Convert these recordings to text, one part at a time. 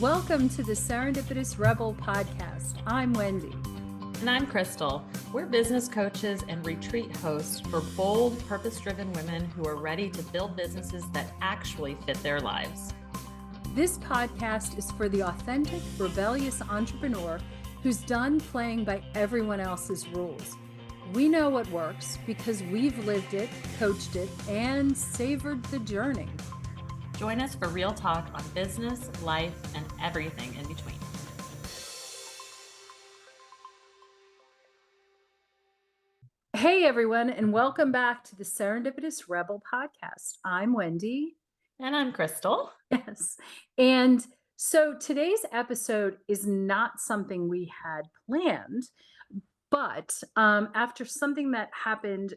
Welcome to the Serendipitous Rebel podcast. I'm Wendy. And I'm Krystal. We're business coaches and retreat hosts for bold, purpose-driven women who are ready to build businesses that actually fit their lives. This podcast is for the authentic, rebellious entrepreneur who's done playing by everyone else's rules. We know what works because we've lived it, coached it, and savored the journey. Join us for real talk on business, life, and everything in between. Hey, everyone, and welcome back to the Serendipitous Rebel podcast. I'm Wendy. And I'm Krystal. Yes. And so today's episode is not something we had planned, but after something that happened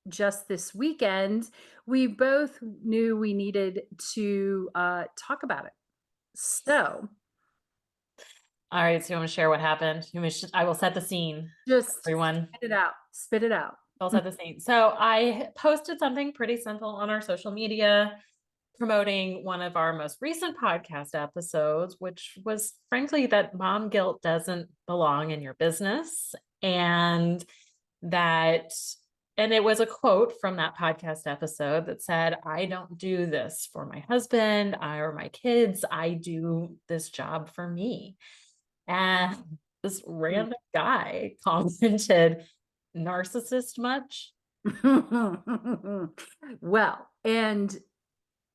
just this weekend, we both knew we needed to talk about it. So, all right, so you want to share what happened? I will set the scene. Just everyone. Spit it out. I'll set the scene. So I posted something pretty simple on our social media promoting one of our most recent podcast episodes, which was frankly that mom guilt doesn't belong in your business. And it was a quote from that podcast episode that said, I don't do this for my husband or my kids. I do this job for me. And this random guy commented, narcissist much? Well, and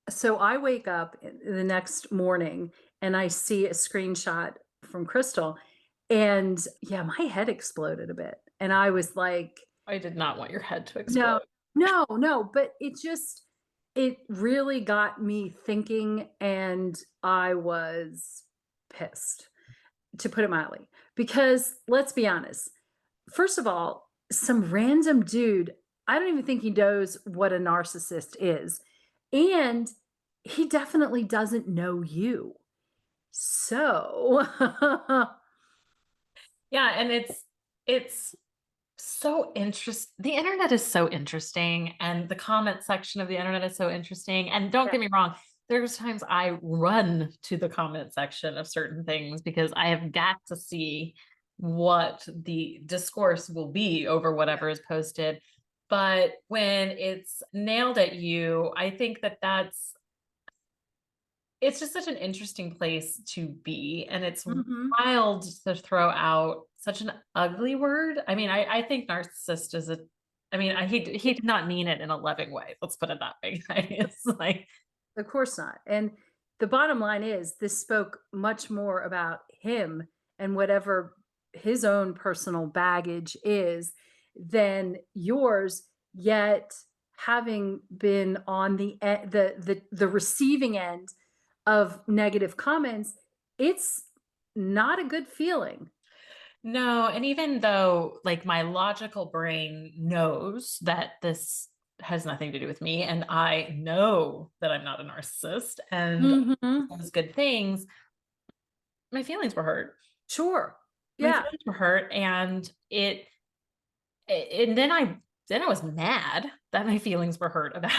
so I wake up the next morning and I see a screenshot from Krystal, and yeah, my head exploded a bit. And I was like, I did not want your head to explode. No, but it really got me thinking, and I was pissed, to put it mildly, because let's be honest. First of all, some random dude, I don't even think he knows what a narcissist is. And he definitely doesn't know you. So yeah, and it's so interesting. The internet is so interesting, and the comment section of the internet is so interesting. And don't get me wrong, there's times I run to the comment section of certain things because I have got to see what the discourse will be over whatever is posted. But when it's nailed at you, I think it's just such an interesting place to be. And it's wild to throw out such an ugly word. I mean, I think narcissist is he did not mean it in a loving way. Let's put it that way. It's like, of course not. And the bottom line is this spoke much more about him and whatever his own personal baggage is than yours, yet having been on the receiving end of negative comments, it's not a good feeling. No. And even though like my logical brain knows that this has nothing to do with me, and I know that I'm not a narcissist and those good things, my feelings were hurt. Sure. My feelings were hurt. And then I was mad that my feelings were hurt about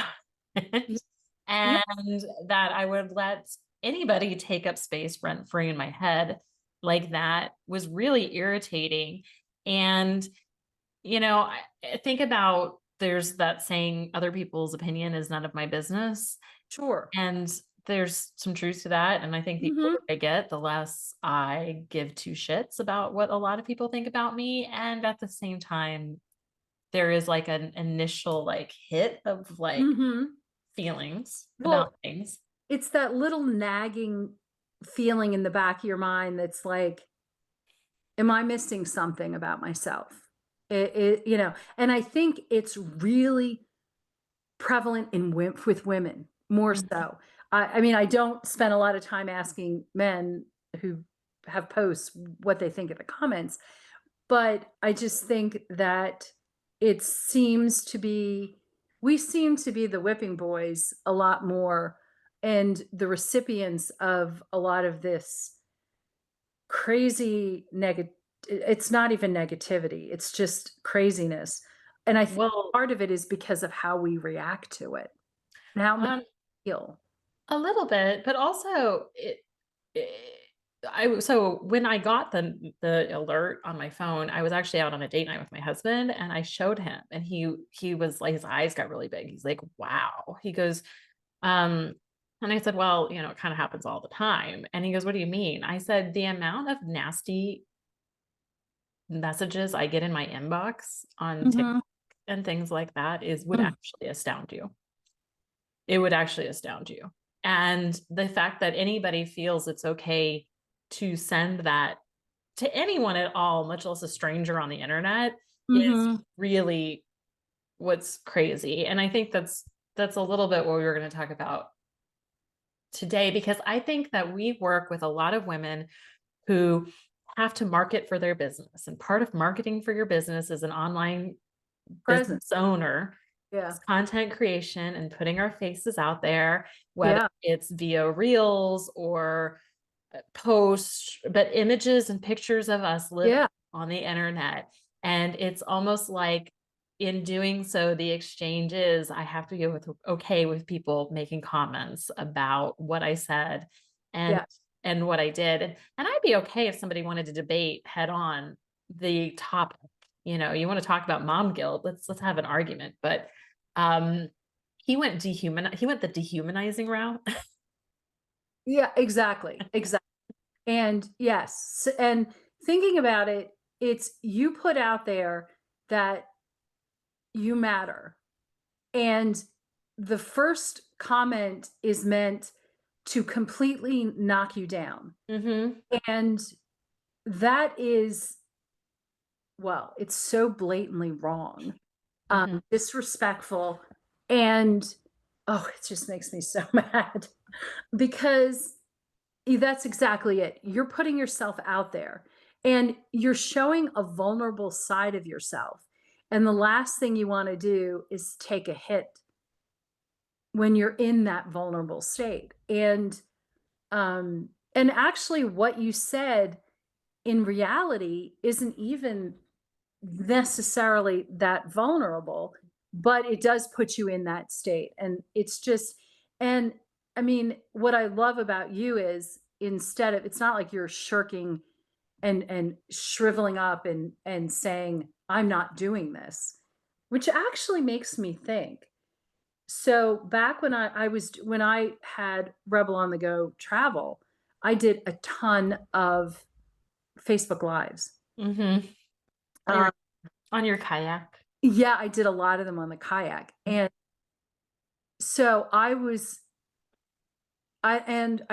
it. And that I would let anybody take up space rent free in my head like that was really irritating. And, I think about, there's that saying, other people's opinion is none of my business. Sure. And there's some truth to that. And I think the older I get, the less I give two shits about what a lot of people think about me. And at the same time, there is like an initial like hit of like feelings about things. It's that little nagging feeling in the back of your mind that's like, am I missing something about myself? And I think it's really prevalent with women more so. I mean, I don't spend a lot of time asking men who have posts what they think of the comments, but I just think that we seem to be the whipping boys a lot more, and the recipients of a lot of this crazy it's not even negativity, it's just craziness. And I think part of it is because of how we react to it and how we feel. A little bit, but also So when I got the alert on my phone, I was actually out on a date night with my husband, and I showed him, and he was like, his eyes got really big. He's like, "Wow." He goes, um, and I said, "Well, you know, it kind of happens all the time." And he goes, "What do you mean?" I said, "The amount of nasty messages I get in my inbox on TikTok Mhm. and things like that would Mm. actually astound you. It would actually astound you." And the fact that anybody feels it's okay to send that to anyone at all, much less a stranger on the internet, is Mhm. really what's crazy. And I think that's a little bit what we were going to talk about today, because I think that we work with a lot of women who have to market for their business. And part of marketing for your business as an online Present. business owner Yeah. is content creation and putting our faces out there, whether Yeah. it's via reels or posts, but images and pictures of us living Yeah. on the internet. And it's almost like, in doing so, the exchange is I have to go with okay with people making comments about what I said and Yeah. what I did. And I'd be okay if somebody wanted to debate head on the topic. You know, you want to talk about mom guilt, let's have an argument. But um he went the dehumanizing route. Yeah, exactly. Exactly. And yes, and thinking about it, it's you put out there that you matter. And the first comment is meant to completely knock you down. Hmm. And that is, well, it's so blatantly wrong, Hmm. disrespectful, and oh, it just makes me so mad because that's exactly it. You're putting yourself out there and you're showing a vulnerable side of yourself. And the last thing you want to do is take a hit when you're in that vulnerable state. And actually what you said in reality isn't even necessarily that vulnerable, but it does put you in that state. And it's just, and I mean, what I love about you is instead of, it's not like you're shirking and shriveling up and saying, I'm not doing this, which actually makes me think. So back when when I had Rebel on the Go travel, I did a ton of Facebook Lives. Hmm. Um, On your kayak. yeah, I did a lot of them on the kayak. And so I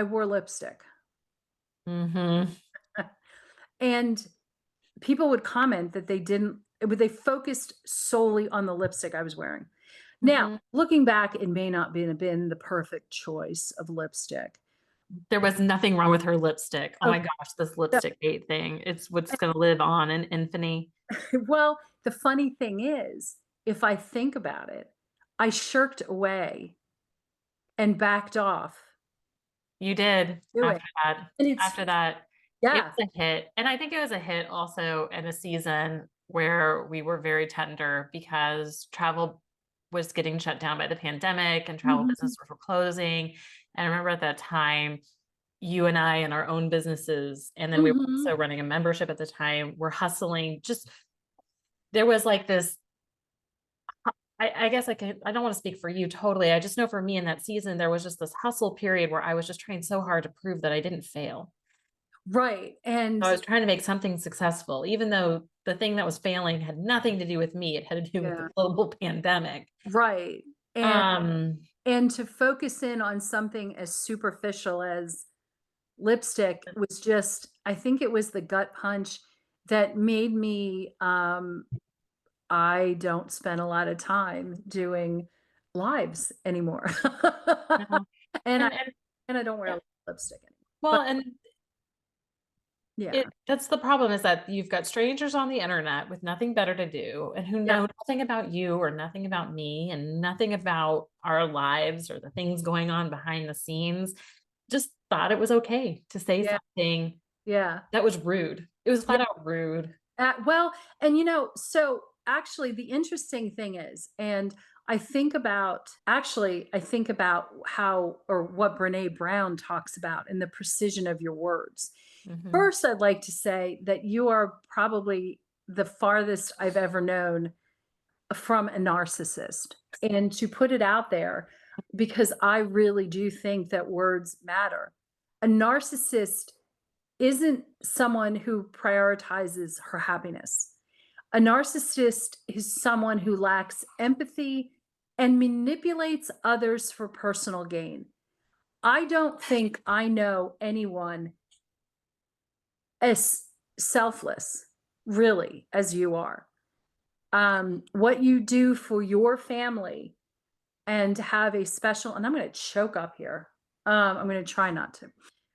wore lipstick. Mhm. And people would comment that they focused solely on the lipstick I was wearing. Now, Mhm. looking back, it may not have been the perfect choice of lipstick. There was nothing wrong with her lipstick. Oh my Okay. gosh, this lipstick hate thing. It's what's gonna live on in infamy. Well, the funny thing is, if I think about it, I shirked away and backed off You did doing. after that. And it's After that, it yeah. was a hit. And I think it was a hit also in a season where we were very tender because travel was getting shut down by the pandemic and travel Mhm. businesses were closing. And I remember at that time, you and I and our own businesses, and then we were Mhm. also running a membership at the time, were hustling. Just there was like this, I guess I don't want to speak for you totally. I just know for me in that season, there was just this hustle period where I was just trying so hard to prove that I didn't fail. Right, So I and was trying to make something successful, even though the thing that was failing had nothing to do with me. It had to do with the yeah, global pandemic. right, and Um, to focus in on something as superficial as lipstick was just I think it was the gut punch that made me, I don't spend a lot of time doing lives anymore. no. And I And and I don't wear lipstick anymore, well, but and yeah, that's the problem, is that you've got strangers on the internet with nothing better to do and who yeah, know nothing about you or nothing about me and nothing about our lives or the things going on behind the scenes. Just thought it was okay to say yeah, something yeah. that was rude. It was Yeah, flat out rude. well, and so actually the interesting thing is, and I think about how, or what Brene Brown talks about in the precision of your words. Mhm. First, I'd like to say that you are probably the farthest I've ever known from a narcissist. And to put it out there, because I really do think that words matter. A narcissist isn't someone who prioritizes her happiness. A narcissist is someone who lacks empathy and manipulates others for personal gain. I don't think I know anyone as selfless, really, as you are. What you do for your family and to have a special, and I'm going to choke up here. I'm going to try not to,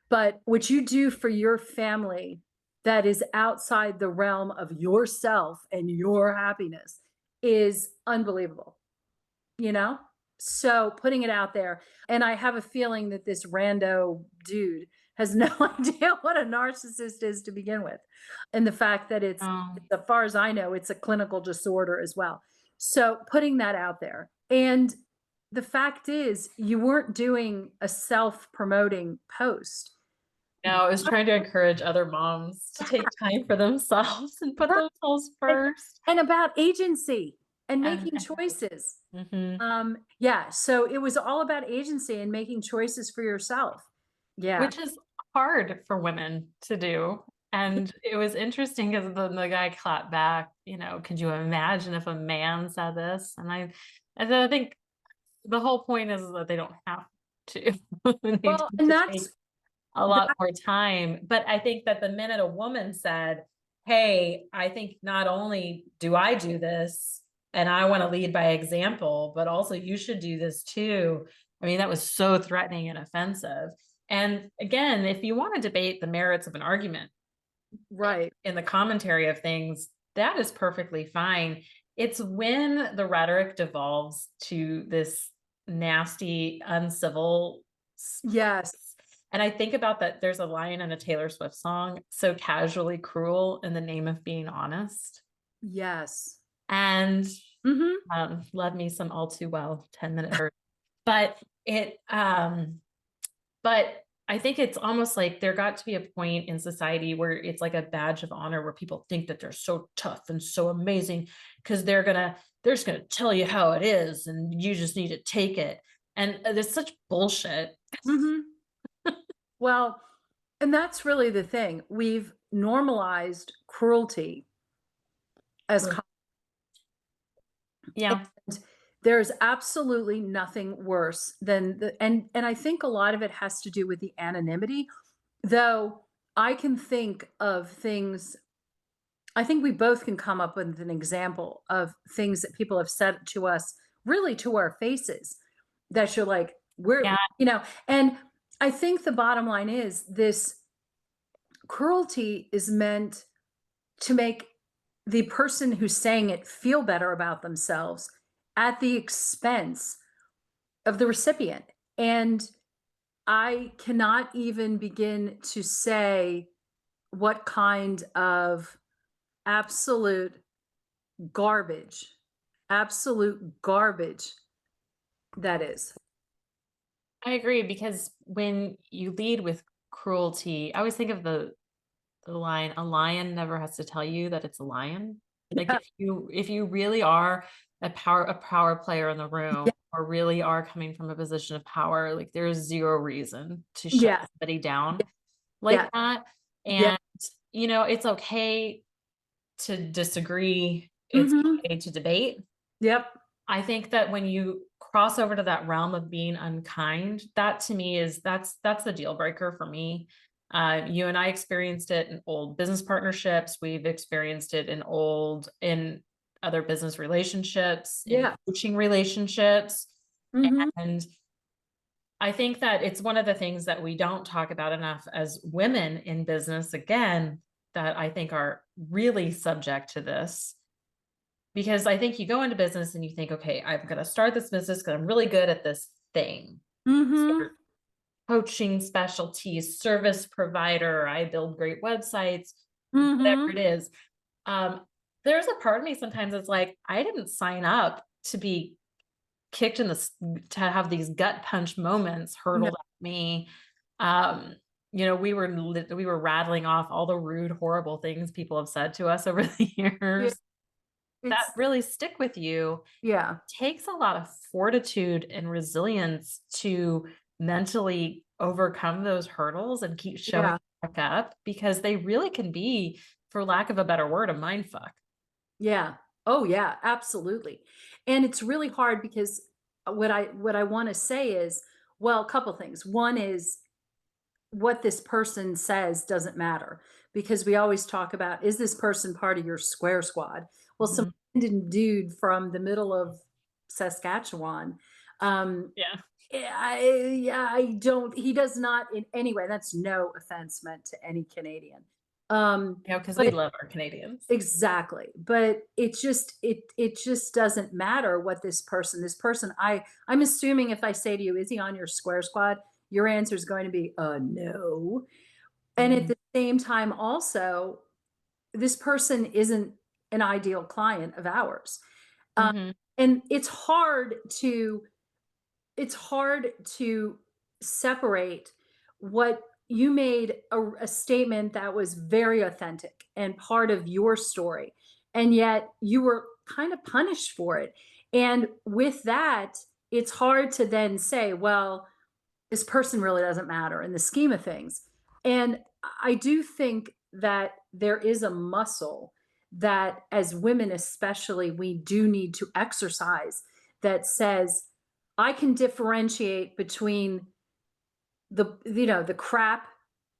but what you do for your family that is outside the realm of yourself and your happiness is unbelievable, you know? So putting it out there. And I have a feeling that this rando dude has no idea what a narcissist is to begin with. And the fact that Oh, as far as I know, it's a clinical disorder as well. So putting that out there. And the fact is, you weren't doing a self promoting post. no, I was trying to encourage other moms to take time for themselves and put Right. themselves And first. and about agency and And making choices. mhm. Yeah, so it was all about agency and making choices for yourself. Yeah. Which is hard for women to do. And it was interesting because the guy clapped back, "Could you imagine if a man said this?" And then I think the whole point is that they don't have to. They need Well, and to take a lot that more time. But I think that the minute a woman said, "Hey, I think not only do I do this and I want to lead by example, but also you should do this too." I mean, that was so threatening and offensive. And again, if you want to debate the merits of an argument right. in the commentary of things, that is perfectly fine. It's when the rhetoric devolves to this nasty, uncivil Yes. and I think about that there's a line in a Taylor Swift song, "So casually cruel in the name of being honest." Yes. And, Mhm. love me some All Too Well, 10-minute version. But but I think it's almost like there got to be a point in society where it's like a badge of honor where people think that they're so tough and so amazing because they're just gonna tell you how it is and you just need to take it. And, there's such bullshit. Mhm. Well, and that's really the thing. We've normalized cruelty as Yeah. And there's absolutely nothing worse than and I think a lot of it has to do with the anonymity, though I can think of things. I think we both can come up with an example of things that people have said to us, really to our faces, that you're like, Yeah. and I think the bottom line is this cruelty is meant to make the person who's saying it feel better about themselves at the expense of the recipient. And I cannot even begin to say what kind of absolute garbage, absolute garbage that is. I agree because when you lead with cruelty, I always think of the line, "A lion never has to tell you that it's a lion." Like Yeah. if you really are a power player in the room Yeah. or really are coming from a position of power, like there's zero reason to shut Yeah. somebody down like Yeah. that. Yeah. And it's okay to disagree. It's Hmm. okay to debate. Yep. I think that when you cross over to that realm of being unkind, that to me is that's the deal breaker for me. You and I experienced it in old business partnerships. We've experienced it in other business relationships, in Yeah. coaching relationships. Hmm. And I think that it's one of the things that we don't talk about enough as women in business, again, that I think are really subject to this because I think you go into business and you think, okay, I'm going to start this business because I'm really good at this thing. Hmm. Or coaching specialties, service provider, I build great websites, whatever Hmm. it is. Um, there's a part of me sometimes that's like, I didn't sign up to be kicked in the to have these gut punch moments No, hurled at me. Um, we were rattling off all the rude, horrible things people have said to us over the yeah, years that it's really stick with you. yeah, Takes a lot of fortitude and resilience to mentally overcome those hurdles and keep showing yeah, back up, because they really can be, for lack of a better word, a mind fuck. yeah. Oh, yeah, absolutely. And it's really hard because what I wanna say is, well, a couple things. One is what this person says doesn't matter because we always talk about, is this person part of your square squad? Well, some Mhm. random dude from the middle of Saskatchewan, um, Yeah. yeah, I don't, he does not in any way, that's no offense meant to any Canadian. Yeah, because we But love our Canadians. exactly. But it just doesn't matter what this person, I'm assuming if I say to you, is he on your square squad? Your answer is going to be no. And at Mhm. the same time, also, this person isn't an ideal client of ours. Um, Mhm. and it's hard to separate what you made a statement that was very authentic and part of your story, and yet you were kind of punished for it. And with that, it's hard to then say, well, this person really doesn't matter in the scheme of things. And I do think that there is a muscle that, as women especially, we do need to exercise, that says, I can differentiate between the crap,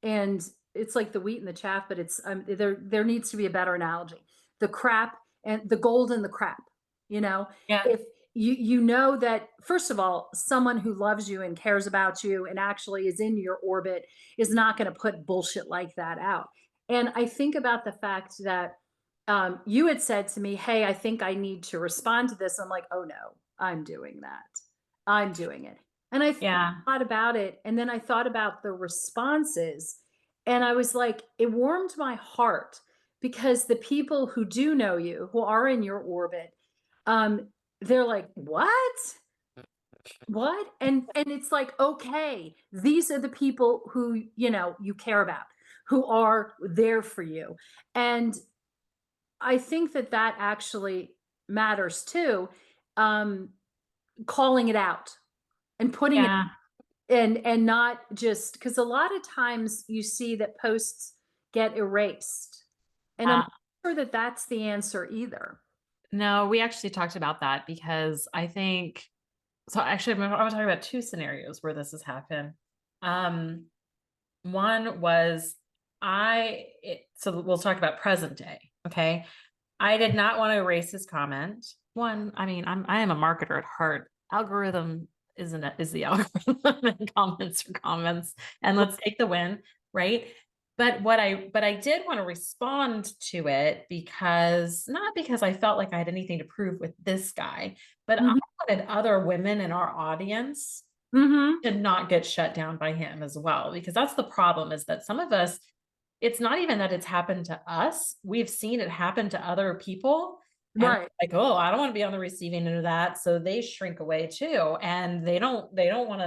and it's like the wheat and the chaff, but it's there needs to be a better analogy. The crap and the gold and the crap, you know? Yeah. If you know that, first of all, someone who loves you and cares about you and actually is in your orbit is not going to put bullshit like that out. And I think about the fact that you had said to me, hey, I think I need to respond to this. I'm like, oh no, I'm doing that. I'm doing it. And I Yeah. thought about it, and then I thought about the responses, and I was like, it warmed my heart because the people who do know you, who are in your orbit, um, they're like, "What? What?" And it's like, okay, these are the people who, you care about, who are there for you. And I think that that actually matters too, um, calling it out and putting it, Yeah. and not just because a lot of times you see that posts get erased, and I'm Uh, not sure that that's the answer either. no, we actually talked about that because I think so. Actually, I'm talking about two scenarios where this has happened. Um, One was so we'll talk about present day. Okay. I did not want to erase his comment. One, I mean, I am a marketer at heart. Algorithm isn't it is the algorithm and comments are comments. And let's take the win, right? But I did want to respond to it because not because I felt like I had anything to prove with this guy, but I Mhm, wanted other women in our audience mhm, to not get shut down by him as well, because that's the problem, is that some of us, it's not even that it's happened to us. We've seen it happen to other people. And right, like, oh, I don't want to be on the receiving end of that. So they shrink away too. And they don't want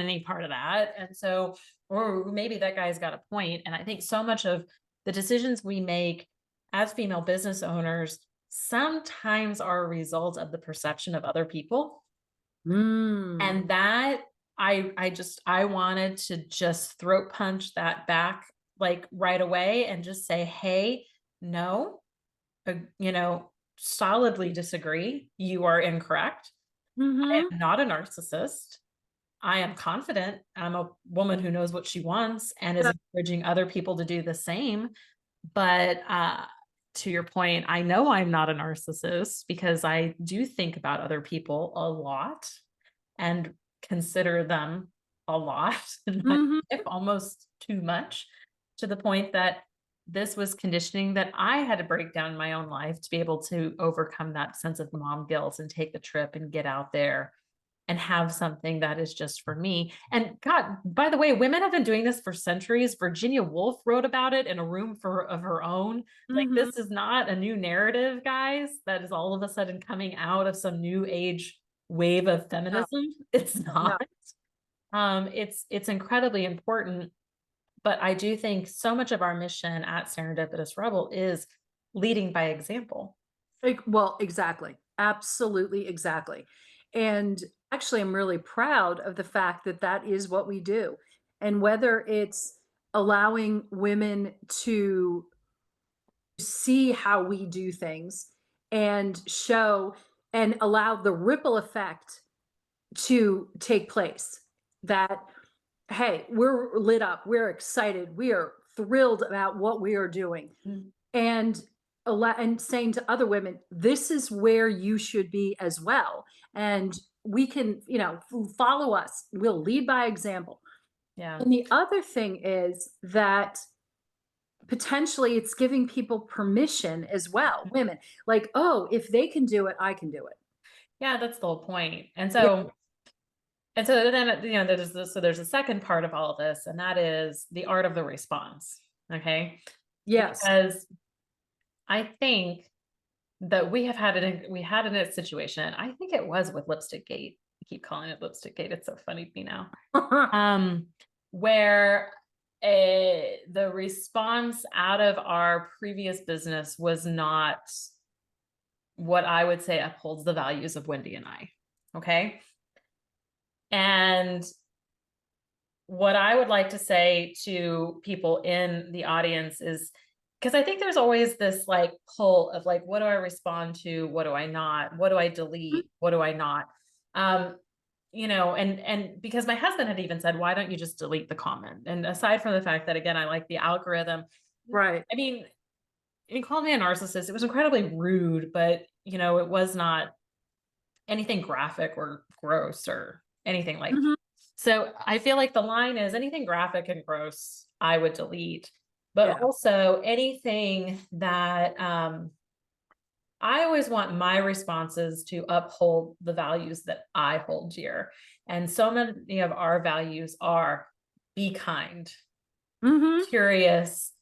any part of that. And so, or maybe that guy's got a point. And I think so much of the decisions we make as female business owners sometimes are a result of the perception of other people. mm, And that I wanted to just throat punch that back like right away and just say, "Hey, no, solidly disagree. You are incorrect. I mhm, am not a narcissist. I am confident. I'm a woman who knows what she wants and is yeah, encouraging other people to do the same. But to your point, I know I'm not a narcissist because I do think about other people a lot and consider them a lot in my mhm, life, almost too much, to the point that this was conditioning that I had to break down in my own life to be able to overcome that sense of mom guilt and take the trip and get out there and have something that is just for me. And God, by the way, women have been doing this for centuries. Virginia Woolf wrote about it in A Room of Her Own. Like, mhm, this is not a new narrative, guys, that is all of a sudden coming out of some new age wave of No, feminism. It's no. not. It's incredibly important, but I do think so much of our mission at Serendipitous Rebel is leading by example. Well, exactly. Absolutely, exactly. And actually, I'm really proud of the fact that that is what we do. And whether it's allowing women to see how we do things and show and allow the ripple effect to take place, that hey, we're lit up, we're excited, we are thrilled about what we are doing, Mm. and and saying to other women, this is where you should be as well, and we can, follow us, we'll lead by example. Yeah. And the other thing is that potentially it's giving people permission as well, women, like, oh, if they can do it, I can do it. Yeah, that's the whole point. Yeah. And so then, there's a second part of all of this, and that is the art of the response. Okay. Yes. Because I think that we had in a situation, I think it was with Lipstick Gate. I keep calling it Lipstick Gate. It's so funny to me now. Um, where the response out of our previous business was not what I would say upholds the values of Wendy and I. Okay. And what I would like to say to people in the audience is, because I think there's always this like pull of like, what do I respond to? What do I not? What do I delete? What do I not? Um, and because my husband had even said, why don't you just delete the comment? And aside from the fact that, again, I like the algorithm, Right. I mean, he called me a narcissist. It was incredibly rude, but it was not anything graphic or gross or anything like. Mhm. So I feel like the line is anything graphic and gross, I would delete, but Yeah. also anything that I always want my responses to uphold the values that I hold dear. And so many of our values are be kind, Mhm. curious,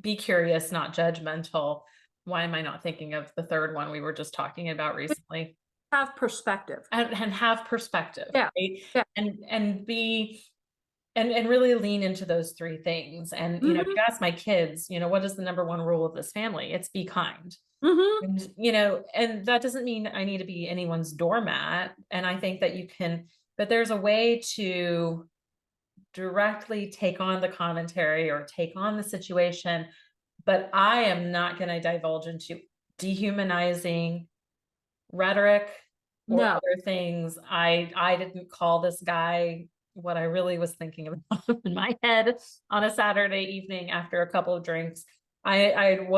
be curious, not judgmental. Why am I not thinking of the third one we were just talking about recently? Have perspective. And have perspective, Yeah. right? Yeah. And be and really lean into those three things. And if you Mhm. ask my kids, what is the number one rule of this family? It's be kind. Mhm. And and that doesn't mean I need to be anyone's doormat. And I think that you can, but there's a way to directly take on the commentary or take on the situation. But I am not going to divulge into dehumanizing rhetoric or No. other things. I didn't call this guy what I really was thinking about in my head on a Saturday evening after a couple of drinks. I'm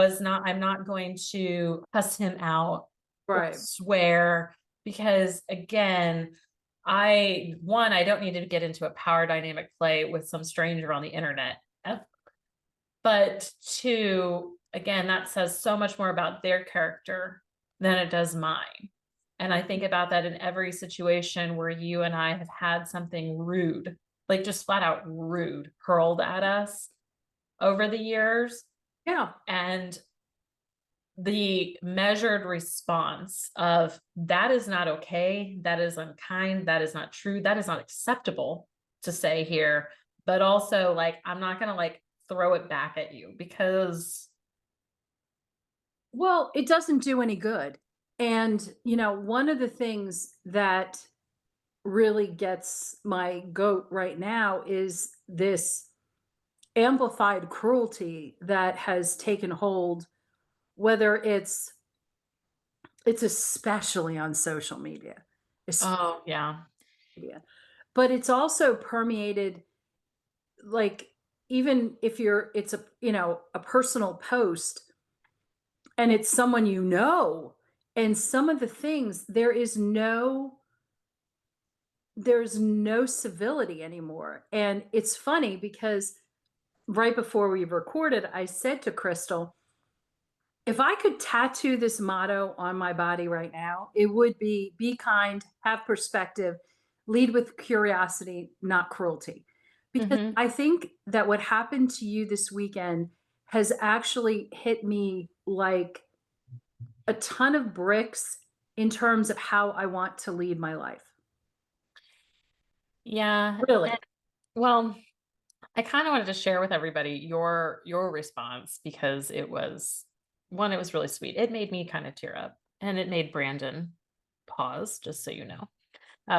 not going to cuss him out or Right. swear, because again, I don't need to get into a power dynamic play with some stranger on the internet. But two, again, that says so much more about their character than it does mine. And I think about that in every situation where you and I have had something rude, like just flat out rude, hurled at us over the years. Yeah. And the measured response of that is not okay, that is unkind, that is not true, that is not acceptable to say here, but also like, I'm not going to like throw it back at you because Well, it doesn't do any good. And, one of the things that really gets my goat right now is this amplified cruelty that has taken hold, whether it's especially on social media, oh yeah. media, but it's also permeated, like, even if it's a personal post and it's someone, and some of the things, there's no civility anymore. And it's funny because right before we recorded, I said to Krystal, if I could tattoo this motto on my body right now, it would be kind, have perspective, lead with curiosity, not cruelty. Because Mm-hmm. I think that what happened to you this weekend has actually hit me like a ton of bricks in terms of how I want to lead my life. Yeah. Really. Well, I kind of wanted to share with everybody your response because it was one, it was really sweet. It made me kind of tear up, and it made Brandon pause, just so you know,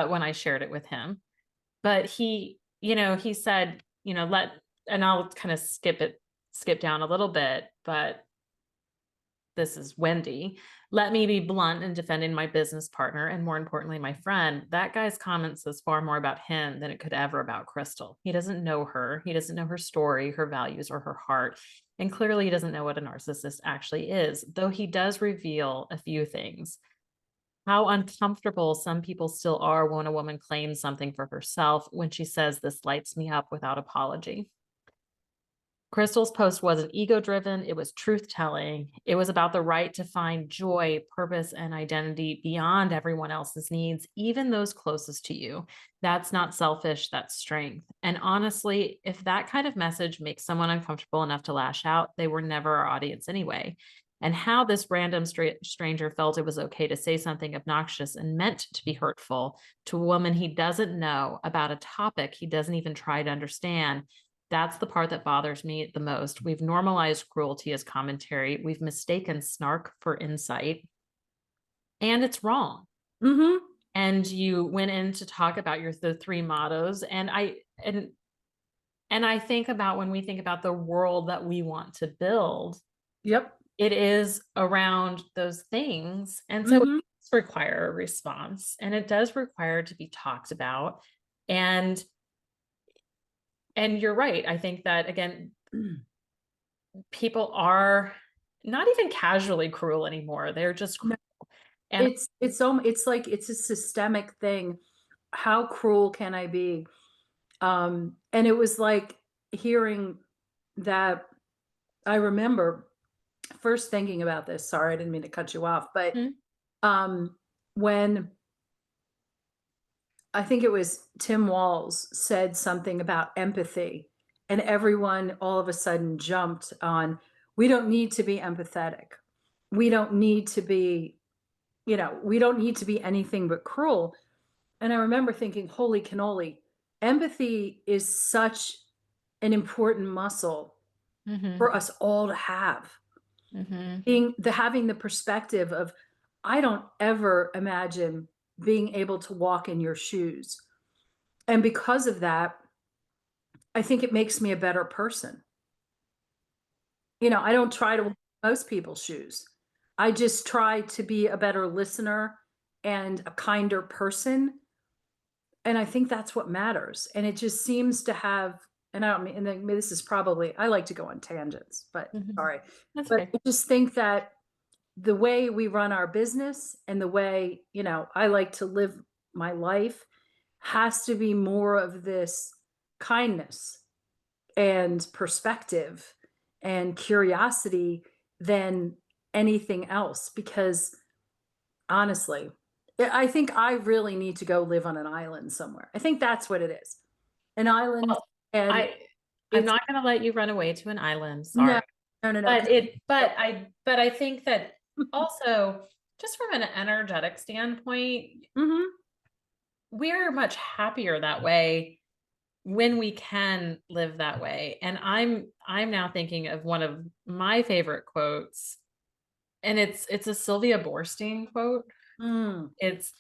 when I shared it with him. But he said, and I'll kind of skip down a little bit, but this is Wendy. Let me be blunt in defending my business partner and, more importantly, my friend. That guy's comment says far more about him than it could ever about Krystal. He doesn't know her. He doesn't know her story, her values, or her heart. And clearly, he doesn't know what a narcissist actually is, though he does reveal a few things. How uncomfortable some people still are when a woman claims something for herself when she says, "This lights me up," without apology. Krystal's post wasn't ego-driven, it was truth-telling. It was about the right to find joy, purpose, and identity beyond everyone else's needs, even those closest to you. That's not selfish, that's strength. And honestly, if that kind of message makes someone uncomfortable enough to lash out, they were never our audience anyway. And how this random stranger felt it was okay to say something obnoxious and meant to be hurtful to a woman he doesn't know about a topic he doesn't even try to understand. That's the part that bothers me the most. We've normalized cruelty as commentary. We've mistaken snark for insight. And it's wrong. Mm-hmm. And you went in to talk about the three mottos. And I think about when we think about the world that we want to build, Yep. it is around those things. And so it Mm-hmm. does require a response, and it does require to be talked about. And you're right. I think that, again, people are not even casually cruel anymore. They're just No, cruel. And it's like it's a systemic thing. How cruel can I be? And it was like hearing that. I remember first thinking about this. Sorry, I didn't mean to cut you off, but Mhm. when I think it was Tim Walls said something about empathy, and everyone all of a sudden jumped on, we don't need to be empathetic. We don't need to be, we don't need to be anything but cruel. And I remember thinking, holy cannoli, empathy is such an important muscle Mhm. for us all to have. Mhm. Having the perspective of, I don't ever imagine being able to walk in your shoes. And because of that, I think it makes me a better person. I don't try to walk in most people's shoes. I just try to be a better listener and a kinder person. And I think that's what matters. And it just seems to have, and I don't mean, and then this is probably, I like to go on tangents, but Mhm. sorry. That's But okay. I just think that the way we run our business and the way, I like to live my life has to be more of this kindness and perspective and curiosity than anything else. Because honestly, I think I really need to go live on an island somewhere. I think that's what it is. An island, Well, and I'm it's not going to let you run away to an island. no, Sorry. no, no, no. But I think that also, just from an energetic standpoint, Mhm. we're much happier that way when we can live that way. And I'm now thinking of one of my favorite quotes, and it's a Sylvia Boorstein quote. Mm. It's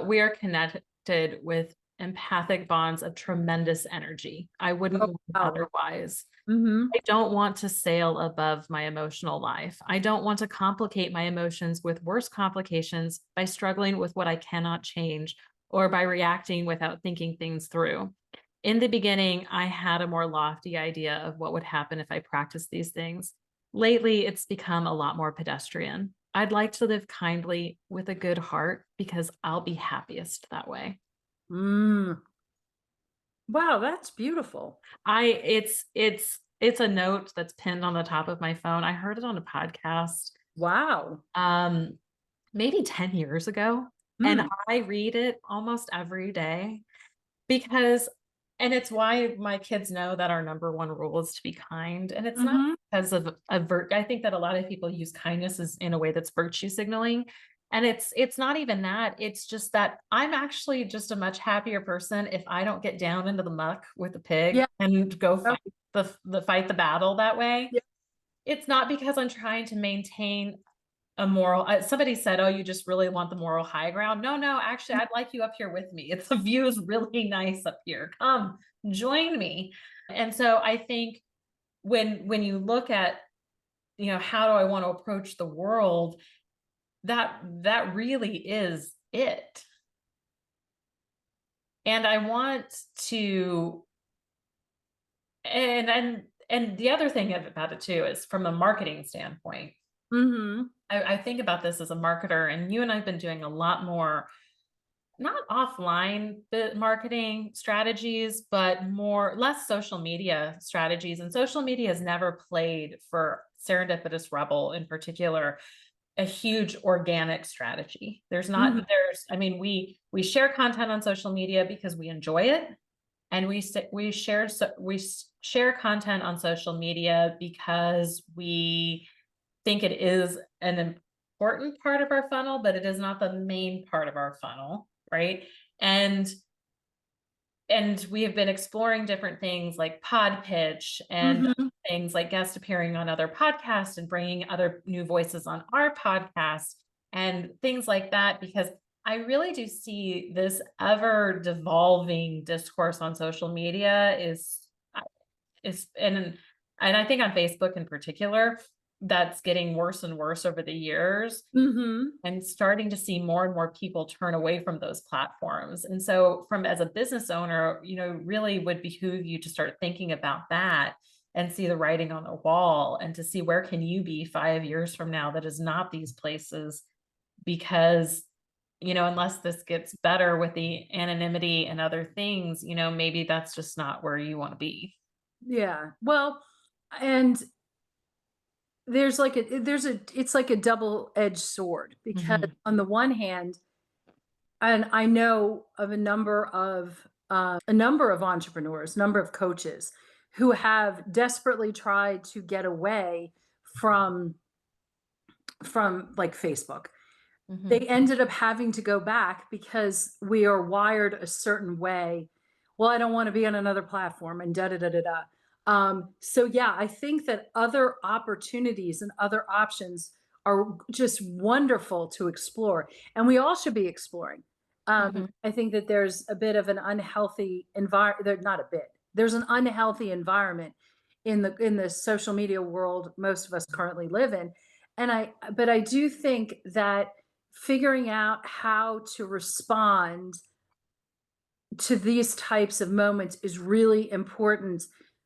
we are connected with empathic bonds of tremendous energy. I wouldn't Oh, want wow. otherwise. Mhm. I don't want to sail above my emotional life. I don't want to complicate my emotions with worse complications by struggling with what I cannot change or by reacting without thinking things through. In the beginning, I had a more lofty idea of what would happen if I practiced these things. Lately, it's become a lot more pedestrian. I'd like to live kindly with a good heart because I'll be happiest that way. Mm. Wow, that's beautiful. It's a note that's pinned on the top of my phone. I heard it on a podcast Wow. um maybe 10 years ago, and Mm. I read it almost every day because and it's why my kids know that our number one rule is to be kind, and it's not Mhm. because of I think that a lot of people use kindness as in a way that's virtue signaling. And it's not even that. It's just that I'm actually just a much happier person if I don't get down into the muck with the pig Yeah. and go Oh, fight the battle that way. yeah. It's not because I'm trying to maintain a moral somebody said, "Oh, you just really want the moral high ground." No, no, actually, I'd like you up here with me. It's the view is really nice up here. Come, join me. And so I think when you look at, how do I want to approach the world, that really is it. And I want to and the other thing about it too is from a marketing standpoint. Mhm. I think about this as a marketer, and you and I've been doing a lot more, not offline marketing strategies, but less social media strategies. And social media has never played for Serendipitous Rebel in particular a huge organic strategy. Mhm. I mean, we share content on social media because we enjoy it, and we share content on social media because we think it is an important part of our funnel, but it is not the main part of our funnel, right? And we have been exploring different things like pod pitch and Mhm. things like guest appearing on other podcasts and bringing other new voices on our podcast and things like that, because I really do see this ever devolving discourse on social media is and I think on Facebook in particular, that's getting worse and worse over the years, Mhm. and starting to see more and more people turn away from those platforms. And so from as a business owner, really would behoove you to start thinking about that and see the writing on the wall, and to see where can you be 5 years from now that is not these places, because unless this gets better with the anonymity and other things, maybe that's just not where you want to be. Yeah. Well, and it's like a double-edged sword because Mhm. on the one hand, and I know of a number of entrepreneurs, number of coaches who have desperately tried to get away from like Facebook. They Mhm. ended up having to go back because we are wired a certain way. Well, I don't want to be on another platform and da da da da da. So yeah, I think that other opportunities and other options are just wonderful to explore, and we all should be exploring. Mhm. I think that there's a bit of an unhealthy environment. Not a bit. There's an unhealthy environment in the social media world most of us currently live in, and but I do think that figuring out how to respond to these types of moments is really important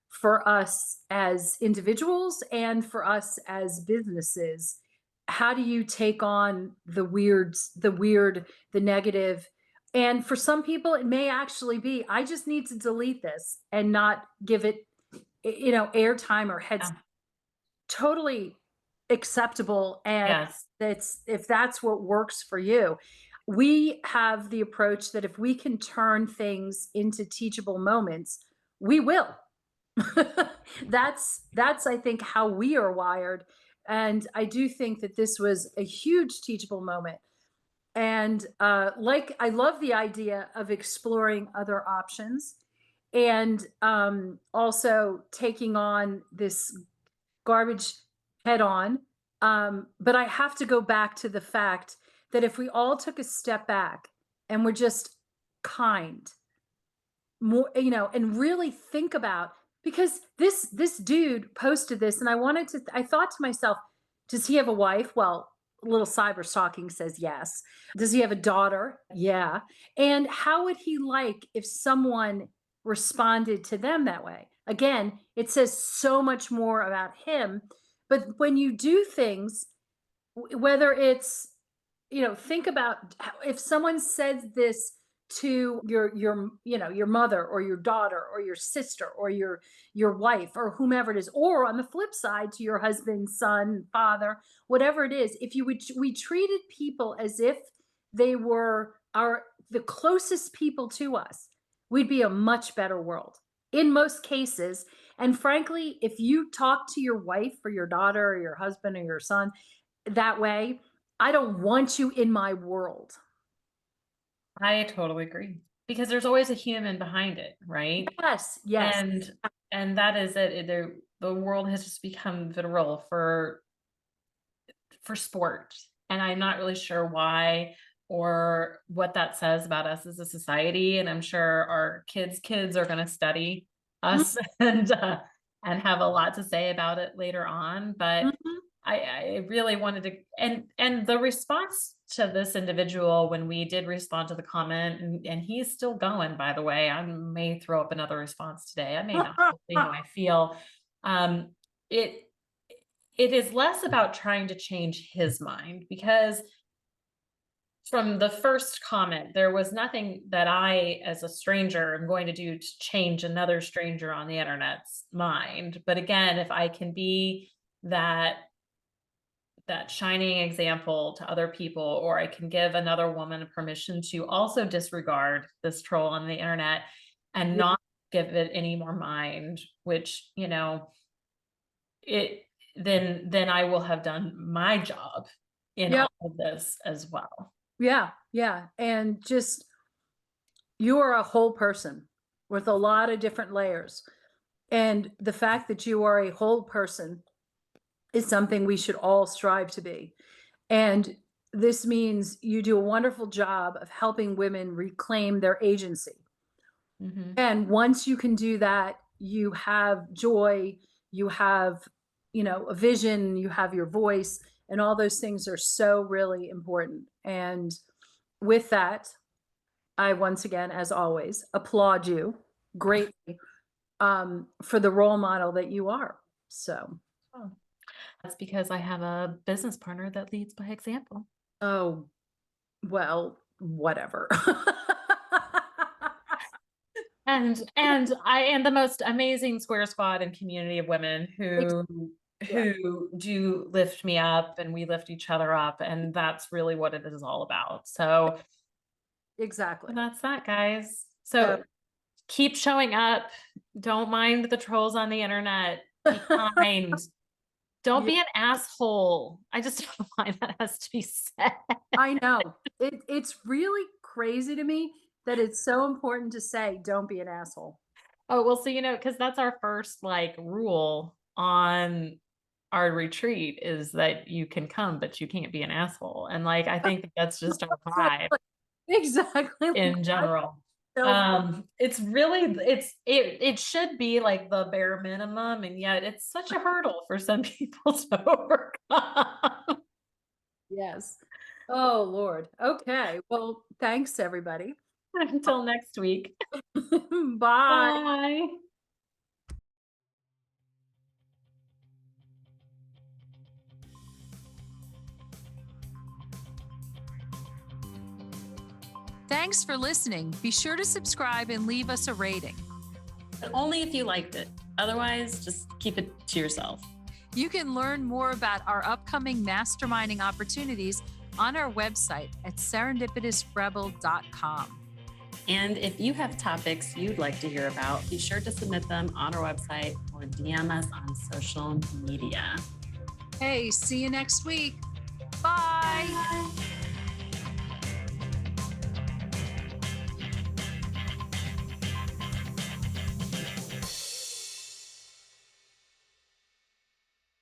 for us as individuals and for us as businesses. How do you take on the negative? And for some people, it may actually be, I just need to delete this and not give it, airtime or heads. Yeah. Totally acceptable, and Yes. that's if that's what works for you. We have the approach that if we can turn things into teachable moments, we will. That's I think how we are wired, and I do think that this was a huge teachable moment. And like I love the idea of exploring other options and also taking on this garbage head on. But I have to go back to the fact that if we all took a step back and were just kind, more, and really think about, because this dude posted this, and I thought to myself, does he have a wife? Well, a little cyber stalking says yes. Does he have a daughter? Yeah. And how would he like if someone responded to them that way? Again, it says so much more about him. But when you do things, whether it's, think about if someone says this to your mother or your daughter or your sister or your wife or whomever it is, or on the flip side to your husband, son, father, whatever it is. If we treated people as if they were the closest people to us, we'd be a much better world in most cases. And frankly, if you talk to your wife or your daughter or your husband or your son that way, I don't want you in my world. I totally agree, because there's always a human behind it, right? Yes, yes. And that is it. The world has just become vitriol for sport. And I'm not really sure why or what that says about us as a society. And I'm sure our kids are going to study Mhm, us and have a lot to say about it later on. But mhm. I really wanted to, and the response to this individual when we did respond to the comment, and he's still going, by the way. I may throw up another response today. I may not. We'll see how I feel. Um, it it is less about trying to change his mind, because from the first comment, there was nothing that I, as a stranger, am going to do to change another stranger on the internet's mind. But again, if I can be that shining example to other people, or I can give another woman permission to also disregard this troll on the internet and Yeah, not give it any more mind, which, it then I will have done my job in yeah, all of this as well. yeah, yeah, and just you are a whole person with a lot of different layers, and the fact that you are a whole person is something we should all strive to be, and this means you do a wonderful job of helping women reclaim their agency, Mhm. and once you can do that, you have joy, you have, a vision, you have your voice, and all those things are so really important, and with that, I once again, as always, applaud you greatly, for the role model that you are. So, Oh, that's because I have a business partner that leads by example. oh, well, whatever. And the most amazing square squad and community of women Ex- Yeah, who do lift me up, and we lift each other up, and that's really what it is all about. So exactly. that's that, guys. So, So keep showing up. Don't mind the trolls on the internet. Be kind. Don't yeah, be an asshole. I just don't know why that has to be said. I know. It's really crazy to me that it's so important to say, "Don't be an asshole." Oh, well, so, because that's our first like rule on our retreat, is that you can come, but you can't be an asshole. And like, I think that's just our vibe Exactly. Like, in I general. so It should be like the bare minimum, and yet it's such a hurdle for some people to overcome. yes. Oh, Lord. Okay. Well, thanks everybody. Until next week. Bye. Bye. Thanks for listening. Be sure to subscribe and leave us a rating. But only if you liked it. Otherwise, just keep it to yourself. You can learn more about our upcoming masterminding opportunities on our website at serendipitousrebel.com. And if you have topics you'd like to hear about, be sure to submit them on our website or DM us on social media. Hey, see you next week. Bye. Bye.